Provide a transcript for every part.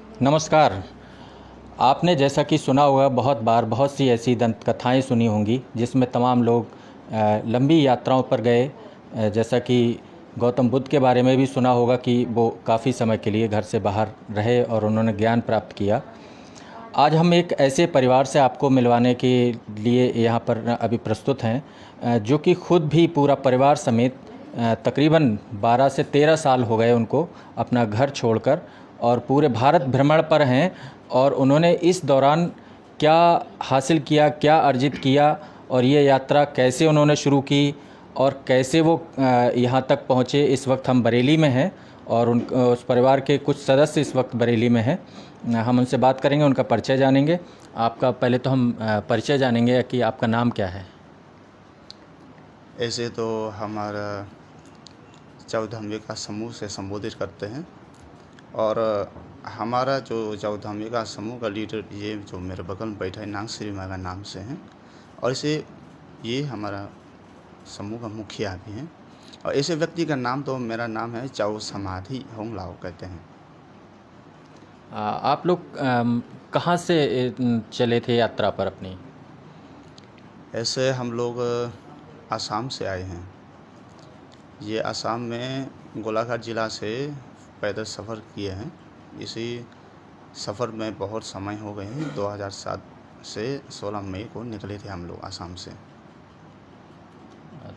नमस्कार। आपने जैसा कि सुना होगा बहुत बार बहुत सी ऐसी दंत कथाएँ सुनी होंगी जिसमें तमाम लोग लंबी यात्राओं पर गए। जैसा कि गौतम बुद्ध के बारे में भी सुना होगा कि वो काफ़ी समय के लिए घर से बाहर रहे और उन्होंने ज्ञान प्राप्त किया। आज हम एक ऐसे परिवार से आपको मिलवाने के लिए यहाँ पर अभी प्रस्तुत हैं जो कि खुद भी पूरा परिवार समेत तकरीबन 12 से 13 साल हो गए उनको अपना घर छोड़कर और पूरे भारत भ्रमण पर हैं। और उन्होंने इस दौरान क्या हासिल किया, क्या अर्जित किया और ये यात्रा कैसे उन्होंने शुरू की और कैसे वो यहाँ तक पहुँचे। इस वक्त हम बरेली में हैं और उस परिवार के कुछ सदस्य इस वक्त बरेली में हैं। हम उनसे बात करेंगे, उनका परिचय जानेंगे। आपका पहले तो हम परिचय जानेंगे कि आपका नाम क्या है। ऐसे तो हमारा चौधाम्बिका समूह से संबोधित करते हैं और हमारा जो चौधाम्बिका समूह का लीडर ये जो मेरे बगल में बैठा है नाग श्री मागा नाम से हैं और इसे ये हमारा समूह का मुखिया भी हैं। और ऐसे व्यक्ति का नाम तो मेरा नाम है चाओ समाधि होंगलाओ कहते हैं। आप लोग कहाँ से चले थे यात्रा पर अपनी? ऐसे हम लोग आसाम से आए हैं। ये आसाम में गोलाघाट ज़िला से पैदल सफ़र किए हैं। इसी सफ़र में बहुत समय हो गए हैं। 2007 से 16 मई को निकले थे हम लोग आसाम से।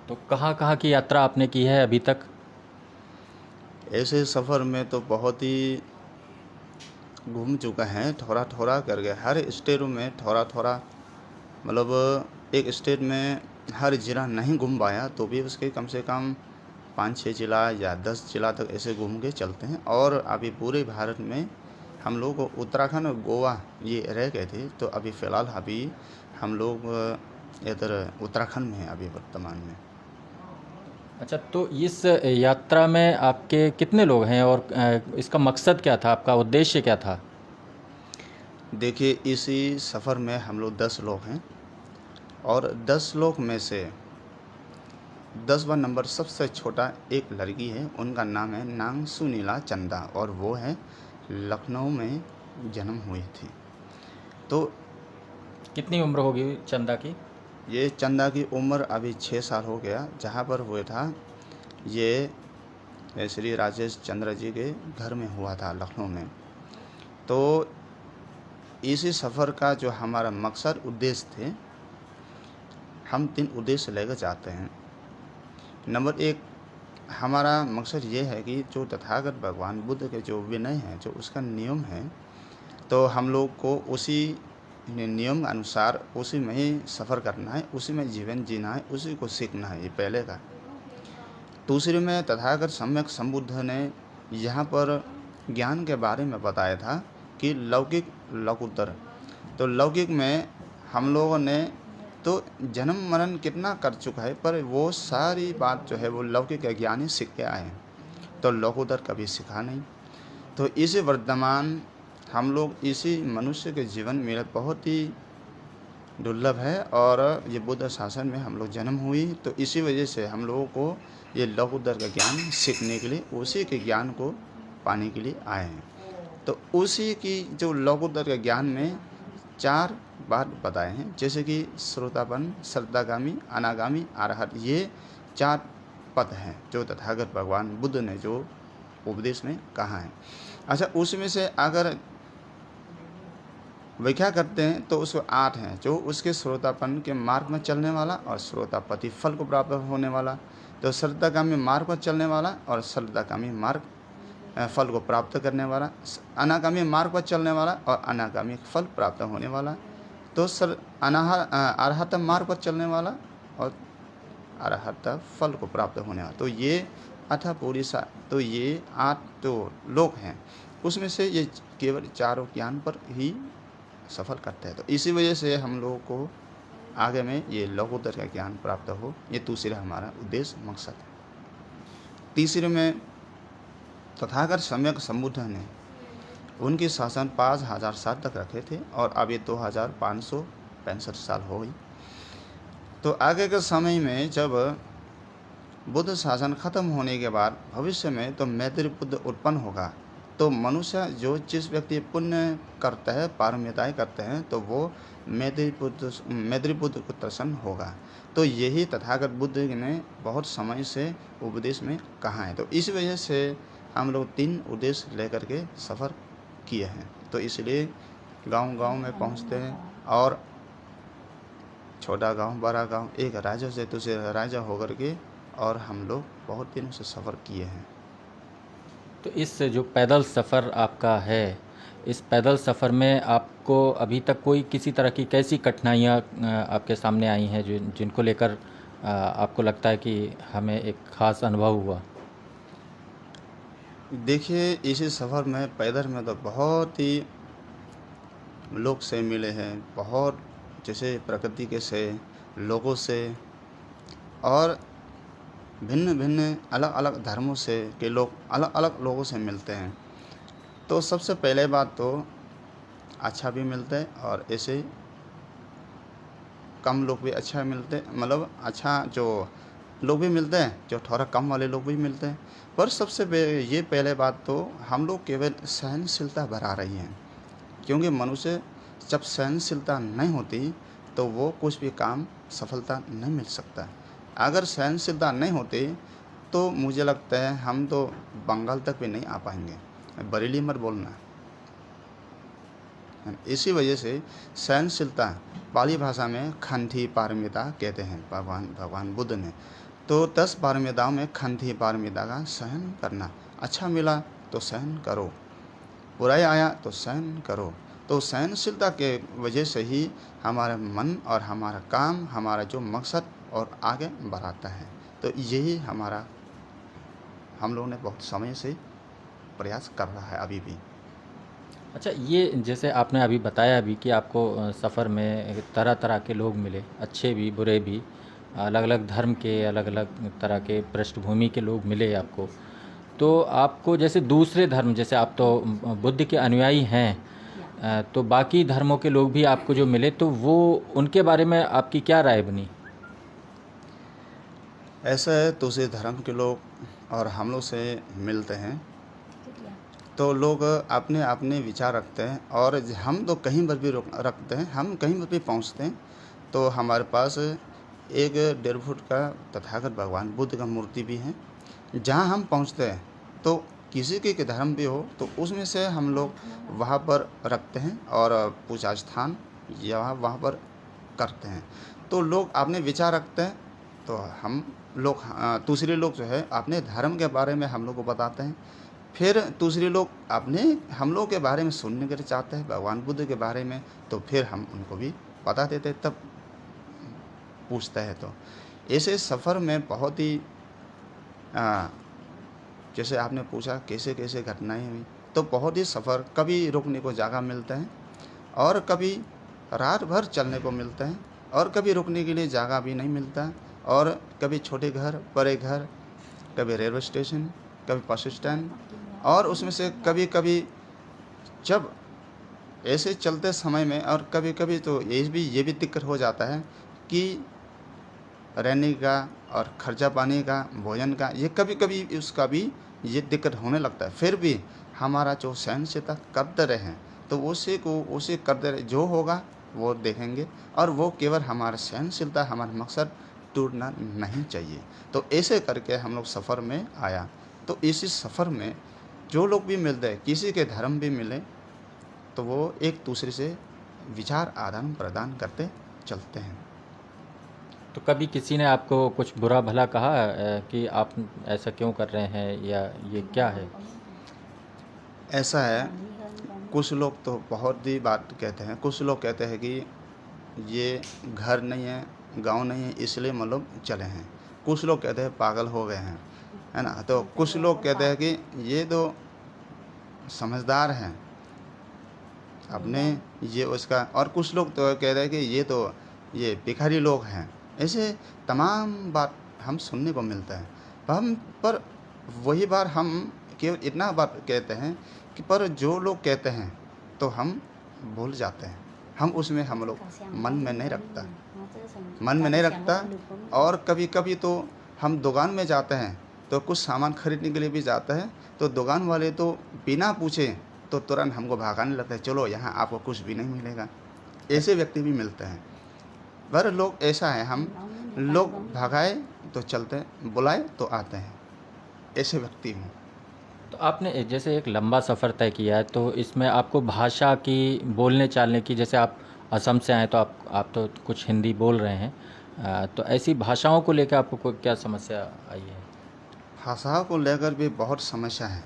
तो कहाँ कहाँ की यात्रा आपने की है अभी तक? ऐसे सफ़र में तो बहुत ही घूम चुका है, थोड़ा थोड़ा करके हर स्टेट में थोड़ा थोड़ा, मतलब एक स्टेट में हर ज़िला नहीं घूम पाया तो भी उसके कम से कम 5-6 ज़िला या 10 ज़िला तक ऐसे घूम के चलते हैं। और अभी पूरे भारत में हम लोग उत्तराखंड और गोवा ये रह गए थे, तो अभी फ़िलहाल अभी हम लोग इधर उत्तराखंड में हैं अभी वर्तमान में। अच्छा, तो इस यात्रा में आपके कितने लोग हैं और इसका मकसद क्या था, आपका उद्देश्य क्या था? देखिए, इसी सफ़र में हम लोग 10 लोग हैं और 10 लोग में से 10वां नंबर सबसे छोटा एक लड़की है। उनका नाम है नांग सुनीला चंदा और वो है लखनऊ में जन्म हुई थी। तो कितनी उम्र होगी चंदा की? ये चंदा की उम्र अभी 6 साल हो गया। जहाँ पर हुआ था ये श्री राजेश चंद्र जी के घर में हुआ था लखनऊ में। तो इसी सफ़र का जो हमारा मकसद उद्देश्य थे, हम 3 उद्देश्य लेकर जाते हैं। नंबर 1, हमारा मकसद ये है कि जो तथागत भगवान बुद्ध के जो विनय हैं, जो उसका नियम है, तो हम लोग को उसी नियम अनुसार उसी में ही सफ़र करना है, उसी में जीवन जीना है, उसी को सीखना है। ये पहले का। दूसरे में तथागत सम्यक संबुद्ध ने यहाँ पर ज्ञान के बारे में बताया था कि लौकिक लघुतर। तो लौकिक में हम लोगों ने तो जन्म मरण कितना कर चुका है, पर वो सारी बात जो है वो लौकिक ज्ञान ही सीख के आए हैं, तो लघुतर कभी सीखा नहीं। तो इसी वर्तमान हम लोग इसी मनुष्य के जीवन में बहुत ही दुर्लभ है और ये बुद्ध शासन में हम लोग जन्म हुई, तो इसी वजह से हम लोगों को ये लघुतर का ज्ञान सीखने के लिए, उसी के ज्ञान को पाने के लिए आए हैं। तो उसी की जो लघुतर के ज्ञान में 4 बात बताए हैं, जैसे कि श्रोतापन, श्रद्धागामी, अनागामी, अरहत। ये 4 पद हैं जो तथागत भगवान बुद्ध ने जो उपदेश में कहा है। अच्छा, उसमें से अगर व्याख्या करते हैं तो उसको 8 हैं, जो उसके श्रोतापन के मार्ग में चलने वाला और श्रोतापति फल को प्राप्त होने वाला। तो श्रद्धागामी मार्ग पर चलने वाला और श्रद्धागामी मार्ग फल को प्राप्त करने वाला, अनागामी मार्ग पर चलने वाला और अनागामी फल प्राप्त होने वाला। तो अरहत मार्ग पर चलने वाला और अरहत फल को प्राप्त होने वाला। तो ये अथा पूरी तो ये 8 तो लोग हैं, उसमें से ये केवल 4 ज्ञान पर ही सफ़र करते हैं। तो इसी वजह से हम लोगों को आगे में ये लघुतर का ज्ञान प्राप्त हो, ये दूसरा हमारा उद्देश्य मकसद है। तीसरे में तथागत सम्यक संबुद्ध ने उनकी शासन 5000 साल तक रखे थे और अब ये 2565 साल हो गई। तो आगे के समय में जब बुद्ध शासन खत्म होने के बाद भविष्य में तो मैत्री बुद्ध उत्पन्न होगा, तो मनुष्य जो जिस व्यक्ति पुण्य करता है, पारमिताएँ करते हैं, तो वो मैत्री बुद्ध को प्रसन्न होगा। तो यही तथागत बुद्ध ने बहुत समय से उपदेश में कहा है। तो इस वजह से हम लोग 3 उद्देश्य लेकर के सफ़र किए हैं। तो इसलिए गाँव-गाँव में पहुँचते हैं, और छोटा गाँव, बड़ा गाँव, एक राज्य से दूसरे राज्य होकर के, और हम लोग बहुत दिनों से सफ़र किए हैं। तो इस जो पैदल सफ़र आपका है, इस पैदल सफ़र में आपको अभी तक कोई किसी तरह की कैसी कठिनाइयाँ आपके सामने आई हैं जिनको लेकर आपको लगता है कि हमें एक ख़ास अनुभव हुआ? देखिए, इसी सफ़र में पैदल में तो बहुत ही लोग से मिले हैं, बहुत जैसे प्रकृति के से, लोगों से, और भिन्न-भिन्न अलग-अलग धर्मों से के लोग अलग-अलग लोगों से मिलते हैं। तो सबसे पहले बात तो अच्छा भी मिलता है, और ऐसे कम लोग भी अच्छा मिलते, मतलब अच्छा जो लोग भी मिलते हैं, जो थोड़ा कम वाले लोग भी मिलते हैं। पर सबसे ये पहले बात तो हम लोग केवल सहनशीलता बढ़ा रही हैं, क्योंकि मनुष्य जब सहनशीलता नहीं होती तो वो कुछ भी काम सफलता नहीं मिल सकता। अगर सहनशीलता नहीं होती तो मुझे लगता है हम तो बंगाल तक भी नहीं आ पाएंगे। बरेली मत बोलना। इसी वजह से सहनशीलता पाली भाषा में खंथी पारमिता कहते हैं भगवान बुद्ध ने। तो 10 पारमिताओं में खंथी पारमिता का सहन करना। अच्छा मिला तो सहन करो, बुराई आया तो सहन करो। तो सहनशीलता के वजह से ही हमारा मन और हमारा काम, हमारा जो मकसद और आगे बढ़ाता है। तो यही हमारा हम लोगों ने बहुत समय से प्रयास कर रहा है अभी भी। अच्छा, ये जैसे आपने अभी बताया अभी कि आपको सफ़र में तरह-तरह के लोग मिले, अच्छे भी, बुरे भी, अलग-अलग धर्म के, अलग-अलग तरह के पृष्ठभूमि के लोग मिले आपको। तो आपको जैसे दूसरे धर्म, जैसे आप तो बुद्ध के अनुयायी हैं, तो बाकी धर्मों के लोग भी आपको जो मिले, तो वो उनके बारे में आपकी क्या राय बनी? ऐसा है, दूसरे धर्म के लोग और हम लोग से मिलते हैं तो लोग अपने अपने विचार रखते हैं, और हम तो कहीं पर भी रखते हैं, हम कहीं पर भी पहुंचते हैं तो हमारे पास 1-1.5 फुट का तथागत भगवान बुद्ध का मूर्ति भी है। जहां हम पहुंचते हैं तो किसी के धर्म भी हो तो उसमें से हम लोग वहां पर रखते हैं, और पूजा स्थान या वहां पर करते हैं। तो लोग अपने विचार रखते हैं, तो हम लोग दूसरे लोग जो है अपने धर्म के बारे में हम लोग को बताते हैं। फिर दूसरे लोग अपने हम लोग के बारे में सुनने के लिए चाहते हैं, भगवान बुद्ध के बारे में, तो फिर हम उनको भी बता देते हैं, तब पूछता है। तो ऐसे सफ़र में बहुत ही आ, जैसे आपने पूछा कैसे कैसे घटनाएं हुई, तो बहुत ही सफ़र, कभी रुकने को जगह मिलता है, और कभी रात भर चलने को मिलता है, और कभी रुकने के लिए जगह भी नहीं मिलता, और कभी छोटे घर, बड़े घर, कभी रेलवे स्टेशन, कभी बस स्टैंड, और उसमें से कभी कभी जब ऐसे चलते समय में, और कभी कभी तो ये भी दिक्कत हो जाता है कि रहने का और खर्चा पानी का, भोजन का, ये कभी कभी उसका भी ये दिक्कत होने लगता है। फिर भी हमारा जो सहनशीलता करते रहें, तो उसे करते रहे, जो होगा वो देखेंगे, और वो केवल हमारा सहनशीलता, हमारा मकसद टूटना नहीं चाहिए। तो ऐसे करके हम लोग सफ़र में आया। तो इसी सफ़र में जो लोग भी मिलते हैं, किसी के धर्म भी मिले, तो वो एक दूसरे से विचार आदान प्रदान करते चलते हैं। तो कभी किसी ने आपको कुछ बुरा भला कहा कि आप ऐसा क्यों कर रहे हैं, या ये क्या है? ऐसा है, कुछ लोग तो बहुत ही बात कहते हैं। कुछ लोग कहते हैं कि ये घर नहीं है, गांव नहीं है, इसलिए मतलब चले हैं। कुछ लोग कहते हैं पागल हो गए हैं, है ना। तो कुछ लोग कहते हैं कि ये तो समझदार हैं अपने, ये उसका, और कुछ लोग तो कहते हैं कि ये भिखारी लोग हैं। ऐसे तमाम बात हम सुनने को मिलता है। पर वही बार हम केवल इतना बात कहते हैं कि पर जो लोग कहते हैं तो हम भूल जाते हैं, हम उसमें हम लोग मन में नहीं रखता। और कभी कभी तो हम दुकान में जाते हैं तो कुछ सामान खरीदने के लिए भी जाता है तो दुकान वाले तो बिना पूछे तो तुरंत हमको भगाने लगता है, चलो यहाँ आपको कुछ भी नहीं मिलेगा। ऐसे व्यक्ति भी मिलते हैं। पर लोग ऐसा है, हम लोग भगाए तो चलते हैं, बुलाए तो आते हैं, ऐसे व्यक्ति हूँ। तो आपने जैसे एक लंबा सफ़र तय किया है, तो इसमें आपको भाषा की, बोलने चालने की, जैसे आप असम से आए तो आप तो कुछ हिंदी बोल रहे हैं, तो ऐसी भाषाओं को लेकर आपको कोई क्या समस्या आई है? भाषाओं को लेकर भी बहुत समस्या है,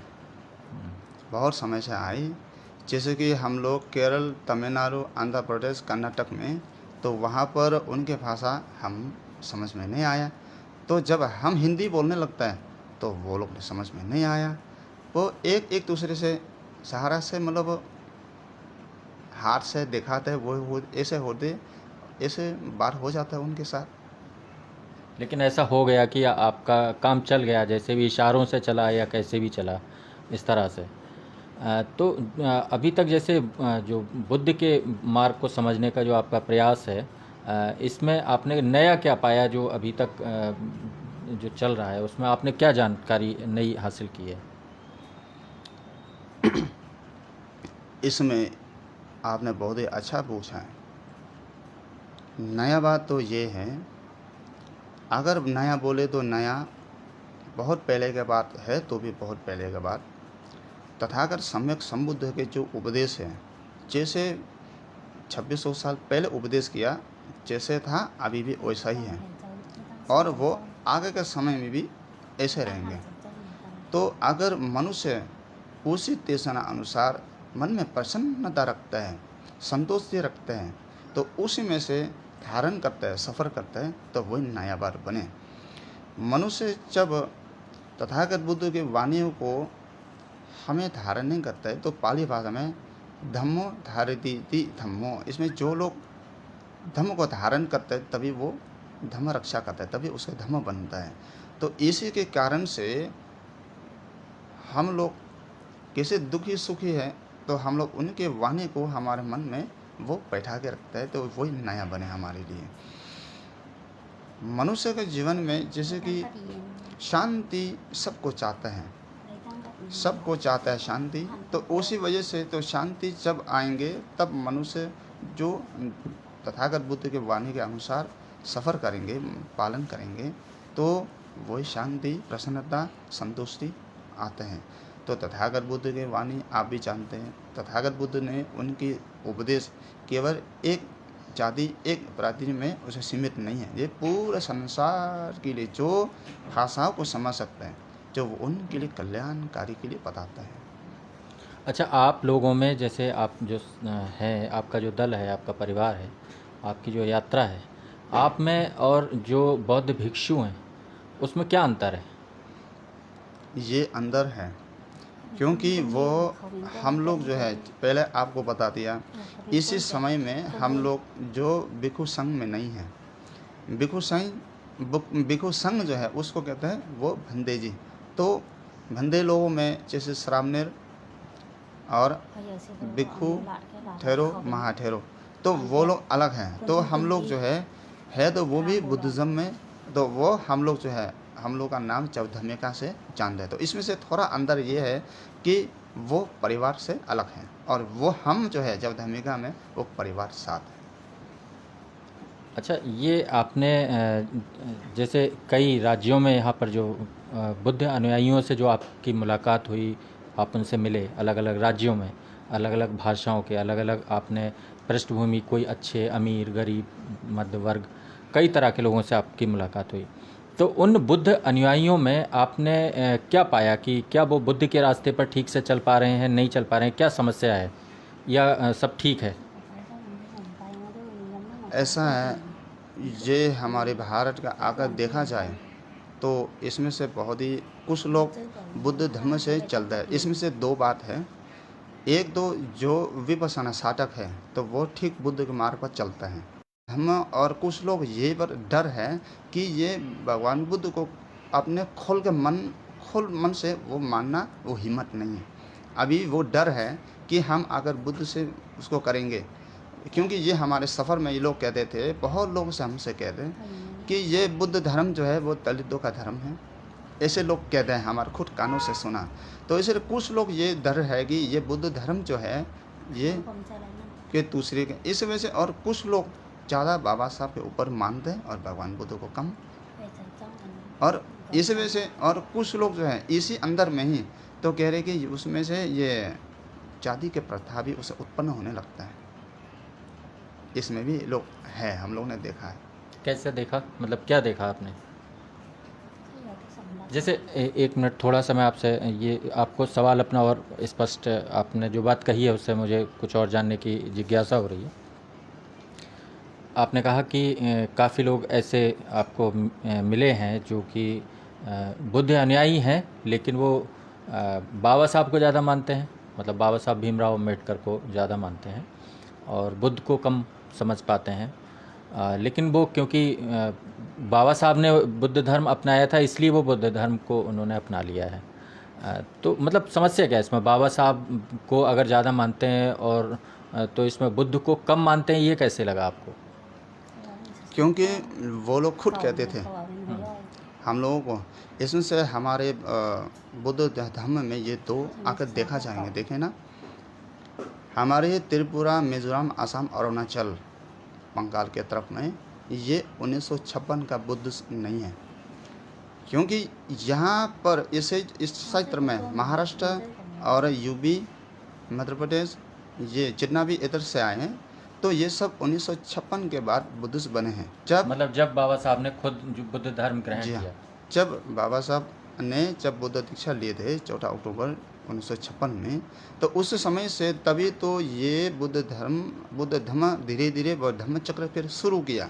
बहुत समस्या आई। जैसे कि हम लोग केरल, तमिलनाडु, आंध्र प्रदेश, कर्नाटक में, तो वहाँ पर उनके भाषा हम समझ में नहीं आया। तो जब हम हिंदी बोलने लगता है तो वो लोग समझ में नहीं आया। वो एक दूसरे से सहारा से, मतलब हाथ से दिखाते हैं, वो ऐसे होते, ऐसे बात हो जाता है उनके साथ। लेकिन ऐसा हो गया कि आपका काम चल गया, जैसे भी इशारों से चला या कैसे भी चला, इस तरह से। तो अभी तक जैसे जो बुद्ध के मार्ग को समझने का जो आपका प्रयास है, इसमें आपने नया क्या पाया जो अभी तक जो चल रहा है, उसमें आपने क्या जानकारी नई हासिल की है? इसमें आपने बहुत ही अच्छा पूछा है। नया बात तो ये है, अगर नया बोले तो नया बहुत पहले के बात है, तो भी बहुत पहले के बात। तथागत सम्यक संबुद्ध के जो उपदेश है, जैसे 2600 साल पहले उपदेश किया, जैसे था अभी भी वैसा ही है, और वो आगे के समय में भी ऐसे रहेंगे। तो अगर मनुष्य उसी देशना अनुसार मन में प्रसन्नता रखता है, संतोष रखते हैं, तो उसी में से धारण करता है, सफ़र करता है, तो वही नया बार बने। मनुष्य जब तथागत बुद्ध की वाणियों को हमें धारण नहीं करता है, तो पाली भाषा में धम्मो धारयति धम्मो, इसमें जो लोग धम्म को धारण करते हैं तभी वो धम्म रक्षा करता है, तभी उसका धम्म बनता है। तो इसी के कारण से हम लोग कैसे दुखी सुखी है, तो हम लोग उनके वाणी को हमारे मन में वो बैठा के रखता है, तो वही नया बने हमारे लिए। मनुष्य के जीवन में जैसे कि शांति सबको चाहता है, सबको चाहता है शांति। तो उसी वजह से तो शांति जब आएंगे तब मनुष्य जो तथागत बुद्ध के वाणी के अनुसार सफ़र करेंगे, पालन करेंगे, तो वही शांति, प्रसन्नता, संतुष्टि आते हैं। तो तथागत बुद्ध के वाणी आप भी जानते हैं, तथागत बुद्ध ने उनकी उपदेश केवल एक जाति, एक प्रांत में उसे सीमित नहीं है, ये पूरे संसार के लिए जो भाषाओं को समझ सकते हैं, जो उनके लिए कल्याणकारी के लिए बताता है। अच्छा, आप लोगों में जैसे आप जो है, आपका जो दल है, आपका परिवार है, आपकी जो यात्रा है, आप में और जो बौद्ध भिक्षु हैं, उसमें क्या अंतर है? ये अंदर है, क्योंकि वो हम लोग जो है, पहले आपको बता दिया, इसी समय में हम लोग जो भिक्षु संघ में नहीं है। भिक्षु संघ जो है उसको कहते हैं वो भंदे जी। तो भंदे लोगों में जैसे श्रावणेर और भिक्षु ठहरो, महाठहरो, तो वो लोग अलग हैं। तो हम लोग जो है तो वो भी बुद्धिज़्म में, तो वो हम लोग जो है, हम लोग का नाम चौधर्मिका से जानते हैं। तो इसमें से थोड़ा अंदर ये है कि वो परिवार से अलग हैं, और वो हम जो है चौधर्मिका में वो परिवार साथ है। अच्छा, ये आपने जैसे कई राज्यों में यहाँ पर जो बुद्ध अनुयायियों से जो आपकी मुलाकात हुई, आप उनसे मिले, अलग अलग राज्यों में, अलग अलग भाषाओं के, अलग अलग आपने पृष्ठभूमि, कोई अच्छे, अमीर, गरीब, मध्य वर्ग, कई तरह के लोगों से आपकी मुलाकात हुई। तो उन बुद्ध अनुयायियों में आपने क्या पाया कि क्या वो बुद्ध के रास्ते पर ठीक से चल पा रहे हैं, नहीं चल पा रहे हैं, क्या समस्या है, या सब ठीक है? ऐसा है, ये हमारे भारत का अगर देखा जाए तो इसमें से बहुत ही कुछ लोग बुद्ध धर्म से चलता है। इसमें से दो बात है, एक तो जो विपश्यना साधक है तो वो ठीक बुद्ध के मार्ग पर चलता है हम, और कुछ लोग ये पर डर है कि ये भगवान बुद्ध को अपने खोल मन से वो मानना, वो हिम्मत नहीं है। अभी वो डर है कि हम अगर बुद्ध से उसको करेंगे, क्योंकि ये हमारे सफ़र में ये लोग कहते थे, बहुत लोग से हमसे कहते हैं कि ये बुद्ध धर्म जो है वो दलितों का धर्म है, ऐसे लोग कहते हैं, हमारे खुद कानों से सुना। तो इसलिए कुछ लोग ये डर है कि ये बुद्ध धर्म जो है ये कि दूसरे के इस वजह से, और कुछ लोग ज़्यादा बाबा साहब के ऊपर मानते हैं और भगवान बुद्ध को कम, और इस वजह से, और कुछ लोग जो है इसी अंदर में ही तो कह रहे कि उसमें से ये जाति के प्रथा भी उसे उत्पन्न होने लगता है। इसमें भी लोग है, हम लोग ने देखा है। कैसे देखा, मतलब क्या देखा आपने? जैसे एक मिनट, थोड़ा सा मैं आपसे ये आपको सवाल अपना और स्पष्ट, आपने जो बात कही है उससे मुझे कुछ और जानने की जिज्ञासा हो रही है। आपने कहा कि काफ़ी लोग ऐसे आपको मिले हैं जो कि बुद्ध अनुयायी हैं, लेकिन वो बाबा साहब को ज़्यादा मानते हैं, मतलब बाबा साहब भीमराव अम्बेडकर को ज़्यादा मानते हैं और बुद्ध को कम समझ पाते हैं। लेकिन वो क्योंकि बाबा साहब ने बुद्ध धर्म अपनाया था, इसलिए वो बुद्ध धर्म को उन्होंने अपना लिया है। तो मतलब समस्या क्या है इसमें? बाबा साहब को अगर ज़्यादा मानते हैं और तो इसमें बुद्ध को कम मानते हैं, ये कैसे लगा आपको? क्योंकि वो लोग खुद कहते थे हम लोगों को, इसमें से हमारे बुद्ध धर्म में ये दो आकर देखा जाएंगे, देखें ना, हमारे त्रिपुरा, मिजोरम, असम, अरुणाचल, बंगाल के तरफ में ये 1956 का बुद्ध नहीं है। क्योंकि यहाँ पर इस क्षेत्र में महाराष्ट्र और यूपी, मध्य प्रदेश, ये जितना भी इधर से आए हैं, तो ये सब 1956 के बाद बुद्धिस्ट बने हैं। जब मतलब जब बाबा साहब ने खुद जो बुद्ध धर्म ग्रहण जी हाँ, किया। जब बाबा साहब ने जब बुद्ध दीक्षा लिए थे 14 अक्टूबर 1956 में, तो उस समय से तभी तो ये बुद्ध धर्म धीरे धीरे धम्म चक्र फिर शुरू किया।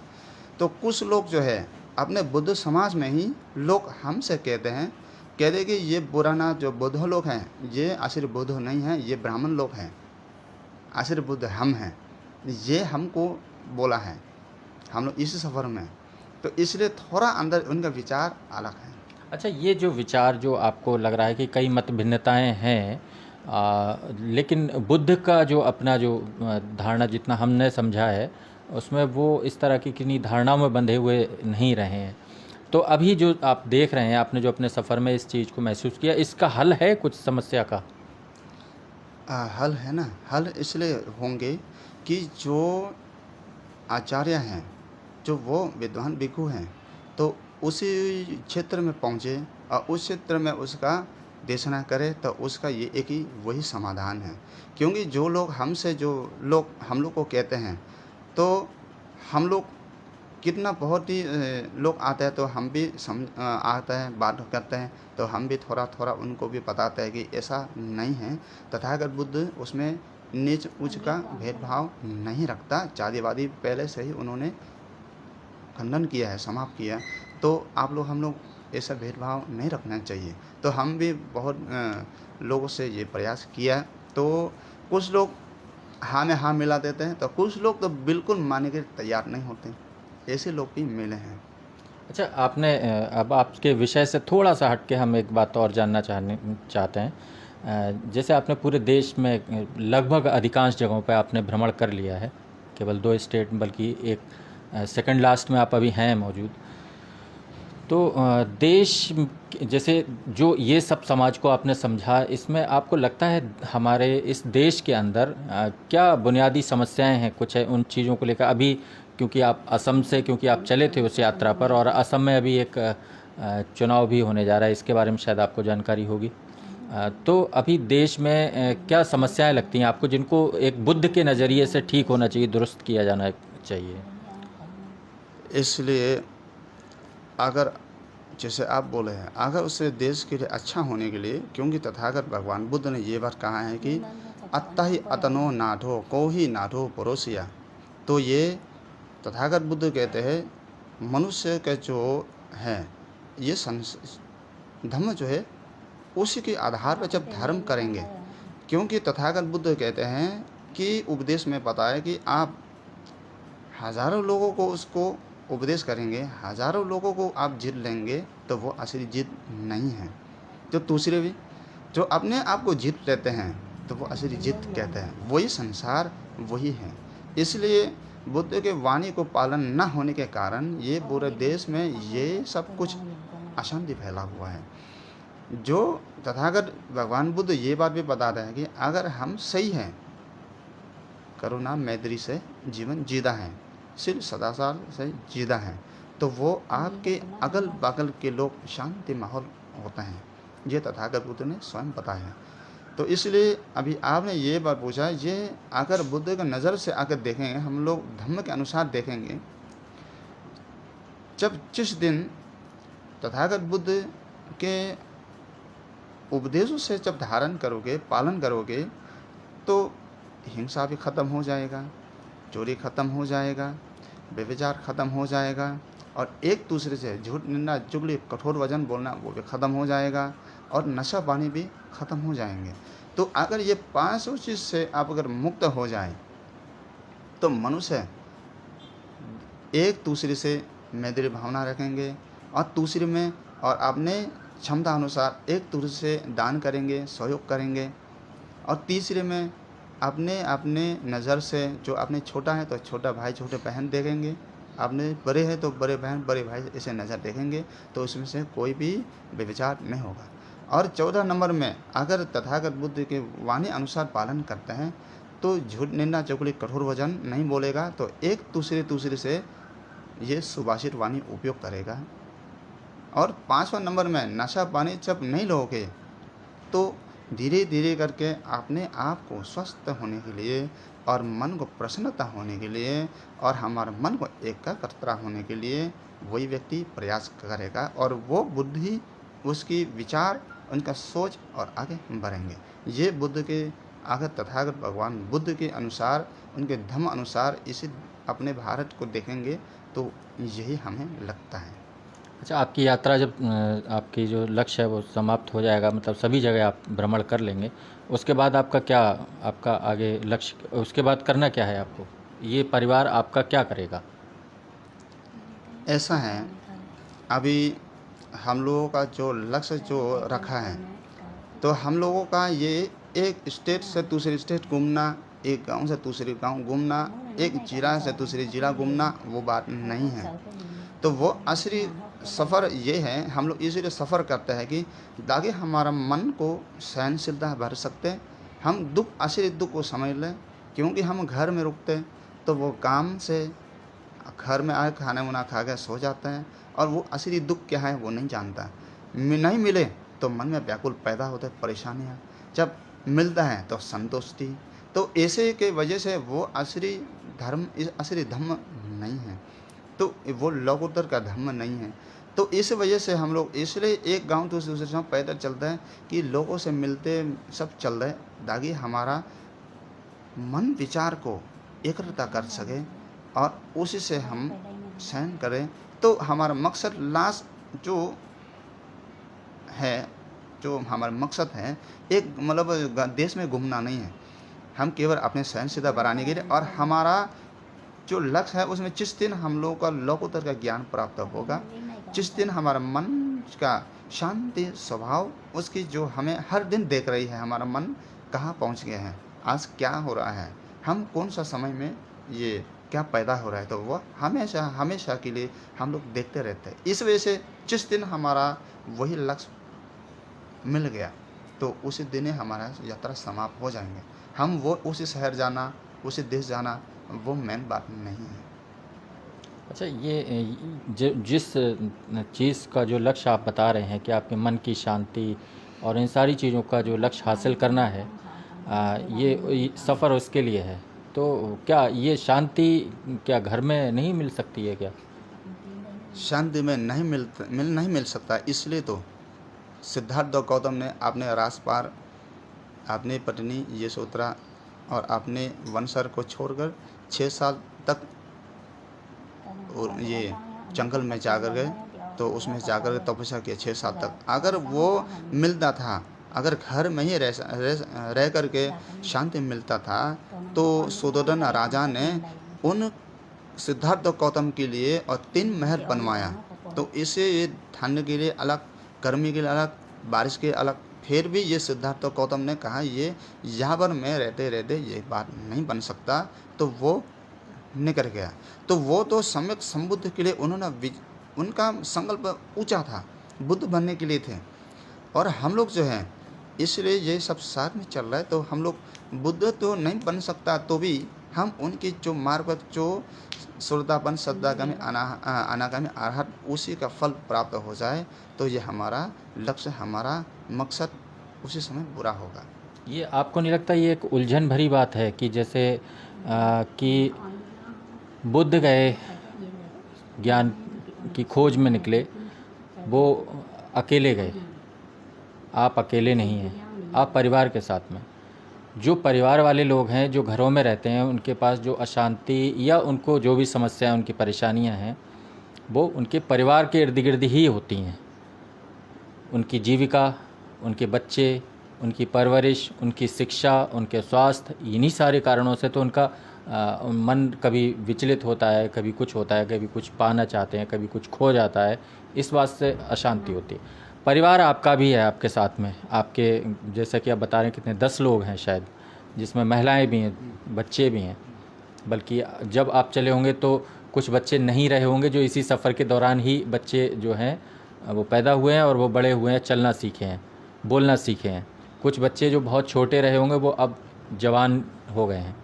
तो कुछ लोग जो है अपने बुद्ध समाज में ही लोग हमसे कहते कि ये पुराना जो बुद्ध लोग हैं ये आश्रित बुद्ध नहीं हैं, ये ब्राह्मण लोग हैं, आश्रित बुद्ध हम हैं, ये हमको बोला है, हम लोग इस सफ़र में। तो इसलिए थोड़ा अंदर उनका विचार अलग है। अच्छा, ये जो विचार जो आपको लग रहा है कि कई मत भिन्नताएँ हैं, लेकिन बुद्ध का जो अपना जो धारणा जितना हमने समझा है उसमें वो इस तरह की किन्हीं धारणाओं में बंधे हुए नहीं रहे हैं। तो अभी जो आप देख रहे हैं, आपने जो अपने सफ़र में इस चीज़ को महसूस किया, इसका हल है कुछ समस्या का? हल है ना, हल इसलिए होंगे कि जो आचार्य हैं, जो वो विद्वान भिक्षु हैं, तो उसी क्षेत्र में पहुँचे और उस क्षेत्र में उसका देशना करे, तो उसका ये एक ही वही समाधान है। क्योंकि जो लोग हमसे, जो लोग हम लोग को कहते हैं, तो हम लोग कितना बहुत ही लोग आते हैं तो हम भी आता है, बात करते हैं, तो हम भी थोड़ा थोड़ा उनको भी बताते हैं कि ऐसा नहीं है। तथागत बुद्ध उसमें नीच ऊंच का भेदभाव नहीं रखता, जातिवादी पहले से ही उन्होंने खंडन किया है, समाप्त किया। तो आप लोग, हम लोग ऐसा भेदभाव नहीं रखना चाहिए। तो हम भी बहुत लोगों से ये प्रयास किया। तो कुछ लोग हाँ में हाँ मिला देते हैं, तो कुछ लोग तो बिल्कुल मानने के तैयार नहीं होते, ऐसे लोग भी मिले हैं। अच्छा, आपने अब आपके विषय से थोड़ा सा हट के हम एक बात और जानना चाहते हैं। जैसे आपने पूरे देश में लगभग अधिकांश जगहों पे आपने भ्रमण कर लिया है, केवल 2 स्टेट, बल्कि एक सेकंड लास्ट में आप अभी हैं मौजूद। तो देश जैसे जो ये सब समाज को आपने समझा, इसमें आपको लगता है हमारे इस देश के अंदर क्या बुनियादी समस्याएं हैं कुछ है उन चीज़ों को लेकर? अभी क्योंकि आप असम से, क्योंकि आप चले थे उस यात्रा पर, और असम में अभी एक चुनाव भी होने जा रहा है, इसके बारे में शायद आपको जानकारी होगी। तो अभी देश में क्या समस्याएं लगती हैं आपको जिनको एक बुद्ध के नज़रिए से ठीक होना चाहिए, दुरुस्त किया जाना चाहिए? इसलिए अगर जैसे आप बोले हैं, अगर उसे देश के लिए अच्छा होने के लिए, क्योंकि तथागत भगवान बुद्ध ने ये बात कहा है कि अत्ता ही अतनो नाठो को ही नाठो परोसिया। तो ये तथागत बुद्ध कहते हैं मनुष्य का जो है ये धर्म जो है उसी के आधार पर जब धर्म करेंगे, क्योंकि तथागत बुद्ध कहते हैं कि उपदेश में बताया कि आप हज़ारों लोगों को उसको उपदेश करेंगे, हज़ारों लोगों को आप जीत लेंगे, तो वो असली जीत नहीं है। तो दूसरे भी जो अपने आप को जीत लेते हैं तो वो असली जीत कहते हैं, वही संसार वही है। इसलिए बुद्ध के वाणी को पालन न होने के कारण ये पूरे देश में ये सब कुछ अशांति फैला हुआ है। जो तथागत भगवान बुद्ध ये बात भी बताते हैं कि अगर हम सही हैं, करुणा मैत्री से जीवन जीता है, सिर्फ सदाचार से जीता है, तो वो आपके अगल बगल के लोग शांति माहौल होते हैं। ये तथागत बुद्ध ने स्वयं बताया। तो इसलिए अभी आपने ये बात पूछा, ये अगर बुद्ध का नज़र से अगर देखेंगे, हम लोग धम्म के अनुसार देखेंगे, जब जिस दिन तथागत बुद्ध के उपदेशों से जब धारण करोगे, पालन करोगे, तो हिंसा भी ख़त्म हो जाएगा, चोरी ख़त्म हो जाएगा, व्यभिचार ख़त्म हो जाएगा, और एक दूसरे से झूठ निंदा चुगली कठोर वचन बोलना वो भी ख़त्म हो जाएगा, और नशा पानी भी ख़त्म हो जाएंगे। तो अगर ये 500 चीज़ से आप अगर मुक्त हो जाए, तो मनुष्य एक दूसरे से मैत्री भावना रखेंगे, और दूसरे में और अपने क्षमता अनुसार एक दूसरे से दान करेंगे, सहयोग करेंगे, और तीसरे में अपने अपने नज़र से जो अपने छोटा है तो छोटा भाई छोटे बहन देखेंगे, अपने बड़े हैं तो बड़े बहन बड़े भाई ऐसे नज़र देखेंगे, तो उसमें से कोई भी व्यभिचार नहीं होगा। और 14 नंबर में अगर तथागत बुद्ध के वाणी अनुसार पालन करते हैं, तो झूठ निंदा चुगली कठोर वचन नहीं बोलेगा, तो एक दूसरे से ये सुभाषित वाणी उपयोग करेगा। और 5वां नंबर में नशा पानी जब नहीं लोगे, तो धीरे धीरे करके अपने आप को स्वस्थ होने के लिए और मन को प्रसन्नता होने के लिए और हमारे मन को एकाग्रता होने के लिए वही व्यक्ति प्रयास करेगा, और वो बुद्धि उसकी विचार उनका सोच और आगे बढ़ेंगे। ये बुद्ध के आगे तथागत भगवान बुद्ध के अनुसार, उनके धम्म अनुसार इसे अपने भारत को देखेंगे, तो यही हमें लगता है। अच्छा, आपकी यात्रा जब आपकी जो लक्ष्य है वो समाप्त हो जाएगा, मतलब सभी जगह आप भ्रमण कर लेंगे, उसके बाद आपका क्या, आपका आगे लक्ष्य, उसके बाद करना क्या है आपको? ये परिवार आपका क्या करेगा? ऐसा है, अभी हम लोगों का जो लक्ष्य जो रखा है, तो हम लोगों का ये एक स्टेट से दूसरे स्टेट घूमना, एक गांव से दूसरे गांव घूमना, एक जिला से दूसरे जिला घूमना, वो बात नहीं है। तो वो असली सफ़र ये है, हम लोग इसीलिए सफ़र करते हैं कि ताकि हमारा मन को सहनशीलता भर सकते, हम दुख असली दुख को समझ लें। क्योंकि हम घर में रुकते तो वो काम से घर में आए खाना वाना खा के सो जाते हैं, और वो असली दुख क्या है वो नहीं जानता। नहीं मिले तो मन में व्याकुल पैदा होता है, परेशानियाँ, जब मिलता है तो संतुष्टि। तो ऐसे के वजह से वो असली धर्म, असली धम्म नहीं है, तो वो लोकोत्तर का धर्म नहीं है। तो इस वजह से हम लोग इसलिए एक गांव तो दूसरे गांव पैदल चलते हैं कि लोगों से मिलते सब चल रहे, ताकि हमारा मन विचार को एकाग्रता कर सके और उसी से हम सहन करें। तो हमारा मकसद लास्ट जो है, जो हमारा मकसद है, एक मतलब देश में घूमना नहीं है, हम केवल अपने सहनशीलता बढ़ाने के लिए, और हमारा जो लक्ष्य है उसमें जिस दिन हम लोगों का लोकोत्तर का ज्ञान प्राप्त होगा, जिस दिन हमारा मन का शांति स्वभाव उसकी जो हमें हर दिन देख रही है, हमारा मन कहाँ पहुँच गया है, आज क्या हो रहा है, हम कौन सा समय में ये क्या पैदा हो रहा है, तो वह हमेशा हमेशा के लिए हम लोग देखते रहते हैं। इस वजह से जिस दिन हमारा वही लक्ष्य मिल गया, तो उसी दिन ही हमारा यात्रा समाप्त हो जाएंगे। हम वो उसी शहर जाना, उसी देश जाना, वो मेन बात नहीं है। अच्छा, ये जिस चीज़ का जो लक्ष्य आप बता रहे हैं कि आपके मन की शांति और इन सारी चीज़ों का जो लक्ष्य हासिल करना है, ये सफ़र उसके लिए है, तो क्या ये शांति क्या घर में नहीं मिल सकती है क्या? शांति में नहीं मिल सकता। इसलिए तो सिद्धार्थ गौतम ने अपने राजपार, अपनी पत्नी यशोधरा और अपने वंशर को छोड़कर 6 साल तक और ये जंगल में जाकर गए, तो उसमें जाकर तपस्या किया 6 साल तक। अगर वो मिलता था, अगर घर में ही रह करके शांति मिलता था, तो सुयोधन राजा ने उन सिद्धार्थ गौतम के लिए और 3 महल बनवाया। तो इसे ये ठंड के लिए अलग, गर्मी के लिए अलग, बारिश के अलग। फिर भी ये सिद्धार्थ गौतम ने कहा ये यहाँ पर मैं रहते रहते ये बात नहीं बन सकता, तो वो निकल गया। तो वो तो सम्यक संबुद्ध के लिए उन्होंने, उनका संकल्प ऊंचा था, बुद्ध बनने के लिए थे। और हम लोग जो हैं इसलिए ये सब साथ में चल रहा है। तो हम लोग बुद्ध तो नहीं बन सकता, तो भी हम उनकी जो मार्ग जो श्रोतापन सद्दागामी अनागामी अरहत उसी का फल प्राप्त हो जाए, तो ये हमारा लक्ष्य, हमारा मकसद उसी समय पूरा होगा। ये आपको नहीं लगता ये एक उलझन भरी बात है कि जैसे कि बुद्ध गए ज्ञान की खोज में निकले, वो अकेले गए, आप अकेले नहीं हैं, आप परिवार के साथ में। जो परिवार वाले लोग हैं जो घरों में रहते हैं, उनके पास जो अशांति या उनको जो भी समस्याएं, उनकी परेशानियां हैं, वो उनके परिवार के इर्द गिर्द ही होती हैं। उनकी जीविका, उनके बच्चे, उनकी परवरिश, उनकी शिक्षा, उनके स्वास्थ्य, इन्हीं सारे कारणों से तो उनका मन कभी विचलित होता है, कभी कुछ होता है, कभी कुछ पाना चाहते हैं, कभी कुछ खो जाता है। इस बात से अशांति होती है। परिवार आपका भी है आपके साथ में, आपके जैसा कि आप बता रहे हैं कितने 10 लोग हैं शायद, जिसमें महिलाएं भी हैं, बच्चे भी हैं। बल्कि जब आप चले होंगे तो कुछ बच्चे नहीं रहे होंगे, जो इसी सफ़र के दौरान ही बच्चे जो हैं वो पैदा हुए हैं और वो बड़े हुए हैं, चलना सीखे हैं, बोलना सीखे हैं। कुछ बच्चे जो बहुत छोटे रहे होंगे वो अब जवान हो गए हैं।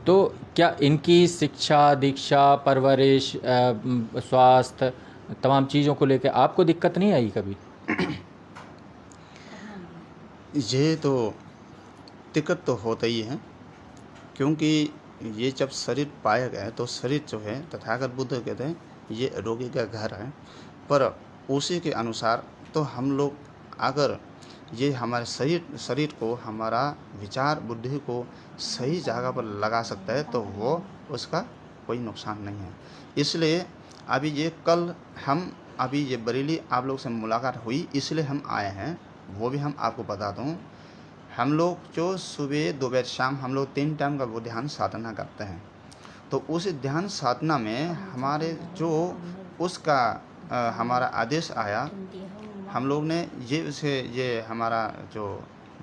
तो क्या इनकी शिक्षा, दीक्षा, परवरिश, स्वास्थ्य, तमाम चीज़ों को लेकर आपको दिक्कत नहीं आई कभी? ये तो दिक्कत तो होता ही है, क्योंकि ये जब शरीर पाया गया तो शरीर जो है तथागत बुद्ध कहते हैं ये रोगी का घर है। पर उसी के अनुसार तो हम लोग अगर ये हमारे शरीर को, हमारा विचार बुद्धि को सही जगह पर लगा सकता है तो वो उसका कोई नुकसान नहीं है। इसलिए अभी ये कल हम अभी ये बरेली आप लोग से मुलाकात हुई, इसलिए हम आए हैं। वो भी हम आपको बता दूं, हम लोग जो सुबह दोपहर शाम हम लोग 3 टाइम का वो ध्यान साधना करते हैं। तो उस ध्यान साधना में हमारे जो उसका हमारा आदेश आया, हम लोग ने ये हमारा जो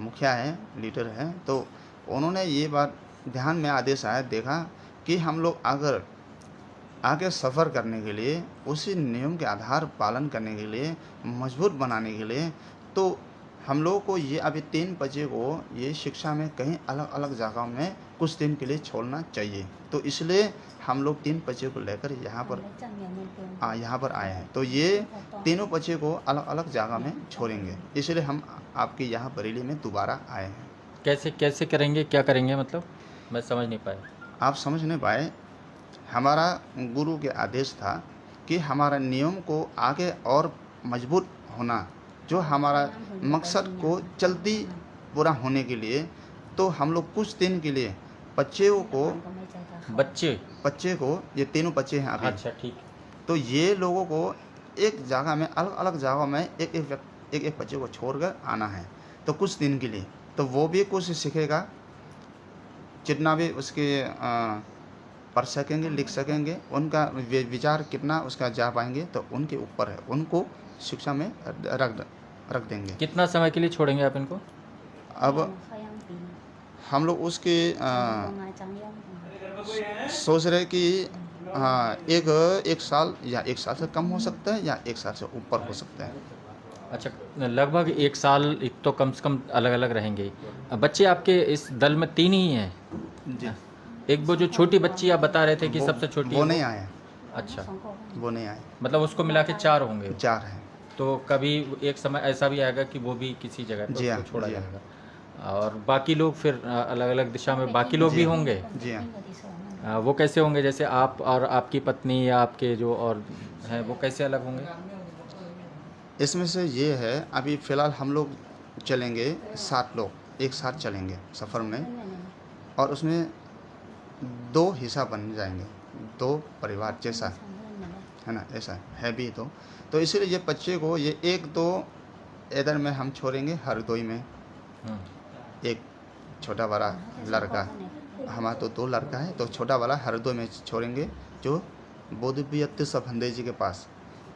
मुखिया है, लीडर है, तो उन्होंने ये बात ध्यान में आदेश आया, देखा कि हम लोग अगर आगे सफ़र करने के लिए, उसी नियम के आधार पालन करने के लिए, मजबूत बनाने के लिए, तो हम लोगों को ये अभी 3 बजे को ये शिक्षा में कहीं अलग अलग जगहों में कुछ दिन के लिए छोड़ना चाहिए। तो इसलिए हम लोग 3 बच्चे को लेकर यहाँ पर आए हैं। तो ये तीनों बच्चे को अलग अलग जगह में छोड़ेंगे, इसलिए हम आपके यहाँ बरेली में दोबारा आए हैं। कैसे करेंगे, क्या करेंगे, मतलब मैं समझ नहीं पाया। आप समझ नहीं पाए? हमारा गुरु के आदेश था कि हमारा नियम को आगे और मजबूत होना, जो हमारा मकसद को जल्दी पूरा होने के लिए, तो हम लोग कुछ दिन के लिए बच्चे को ये तीनों बच्चे हैं अभी। अच्छा, ठीक। तो ये लोगों को एक जगह में अलग अलग जगहों में एक बच्चे को छोड़कर आना है, तो कुछ दिन के लिए। तो वो भी कुछ सीखेगा, जितना भी उसके पढ़ सकेंगे, लिख सकेंगे, उनका विचार कितना उसका जा पाएंगे तो उनके ऊपर है, उनको शिक्षा में रख देंगे। कितना समय के लिए छोड़ेंगे आप इनको? अब हम लोग उसके सोच रहे कि एक साल या 1 साल से कम हो सकता है या 1 साल से ऊपर हो सकता है। अच्छा, लगभग 1 साल तो कम से कम अलग अलग रहेंगे। बच्चे आपके इस दल में 3 ही हैं जी। एक वो जो छोटी बच्ची आप बता रहे थे कि सबसे छोटी, वो नहीं आए। अच्छा, वो नहीं आए, मतलब उसको मिला के 4 होंगे। 4 हैं। तो कभी एक समय ऐसा भी आएगा कि वो भी किसी जगह पर जी हाँ, उसको छोड़ा जी हाँ। जाएगा और बाकी लोग फिर अलग अलग दिशा में बाकी लोग भी होंगे। जी हाँ। वो कैसे होंगे? जैसे आप और आपकी पत्नी या आपके जो और हैं वो कैसे अलग होंगे? इसमें से ये है, अभी फ़िलहाल हम लोग चलेंगे 7 लोग एक साथ चलेंगे सफ़र में, और उसमें 2 हिस्सा बन जाएंगे, 2 परिवार जैसा है ना, ऐसा है भी। तो इसीलिए ये बच्चे को ये एक तो इधर में हम छोड़ेंगे हरदोई में, एक छोटा वाला लड़का, हमारा तो 2 लड़का है, तो छोटा वाला हरदोई में छोड़ेंगे जो बोधवियत भंदे जी के पास,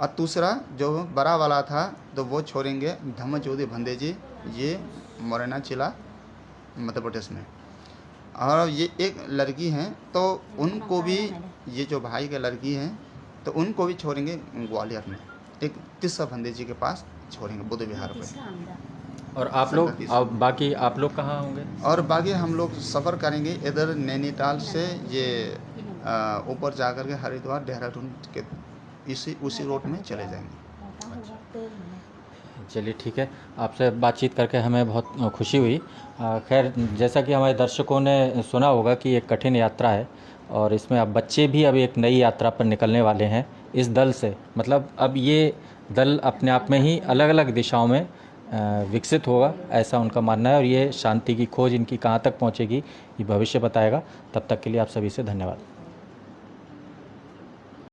और दूसरा जो बड़ा वाला था तो वो छोड़ेंगे धम्मज्योति भंदे जी, ये मोरेना जिला मध्य प्रदेश में। और ये एक लड़की हैं, तो उनको भी, ये जो भाई के लड़की हैं तो उनको भी छोड़ेंगे ग्वालियर में। एक तीसरा फंदे जी के पास छोड़ेंगे बुद्ध विहार पे। और आप लोग बाकी आप लोग कहाँ होंगे? और बाकी हम लोग सफ़र करेंगे इधर नैनीताल से ये ऊपर जा कर के हरिद्वार देहरादून के उसी रोड में चले जाएंगे। चलिए ठीक है, आपसे बातचीत करके हमें बहुत खुशी हुई। खैर, जैसा कि हमारे दर्शकों ने सुना होगा कि एक कठिन यात्रा है और इसमें अब बच्चे भी अब एक नई यात्रा पर निकलने वाले हैं इस दल से। मतलब अब ये दल अपने आप में ही अलग अलग दिशाओं में विकसित होगा, ऐसा उनका मानना है। और ये शांति की खोज इनकी कहाँ तक पहुँचेगी ये भविष्य बताएगा। तब तक के लिए आप सभी से धन्यवाद।